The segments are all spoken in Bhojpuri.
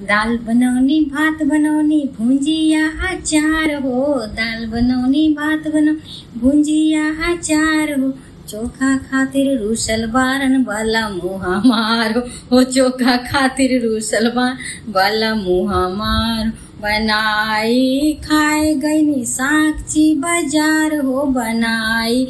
दाल बनौनी भात बनौनी भुंजिया अचार हो, दाल बनौनी भात बनौनी भुंजिया अचार हो, चोखा खातिर रूसल बारन वाला मुहा मारो हो, चोखा खातिर रूसल बारन वाला मुहा मारो। बनाई खाए गईनी साक्षी बाजार हो, बनाई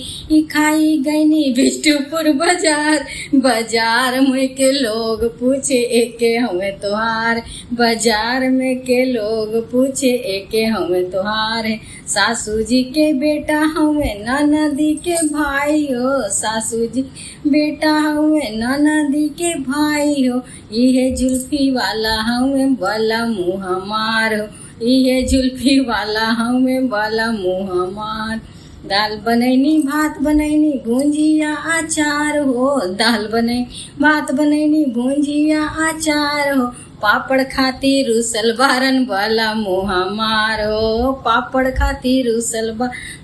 खाई गईनी बिष्टुपुर बाजार, बाजार में के लोग पूछे एके हमें तोहार, बाजार में के लोग पूछे एके हमें तोहार है। सासू जी के बेटा हमें ननदी के भाई हो, सासू जी बेटा हमें ननदी के भाई हो, ये जुल्फी वाला हमें वाला मुँह मार हो, ये जुल्फी वाला हमें वाला मुँह मार। दाल बनैनी भात बनैनी भुंजिया अचार हो, दाल बनैनी भात बनैनी भुंजिया अचार हो, पापड़ खातिर रूसल बारन वाला मुँह मारो, पापड़ खातिर रूसल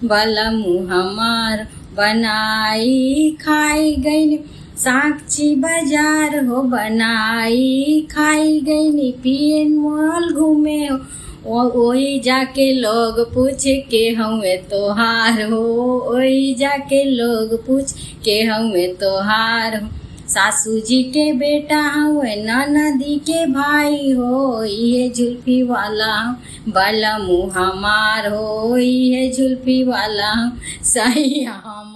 वाला मुँह मार। बनाई खाई गई साक्षी बाजार हो, बनाई खाई गई पियन मॉल घूमे हो, ओही जाके लोग पूछे के हमें तोहार हो, ओही जाके लोग पूछ के हमें तोहार हो। सासू जी के बेटा हवे ननदी के भाई हो, ये जुल्फी वाला वाला मुँह मार हो, ये जुल्फी वाला सही हम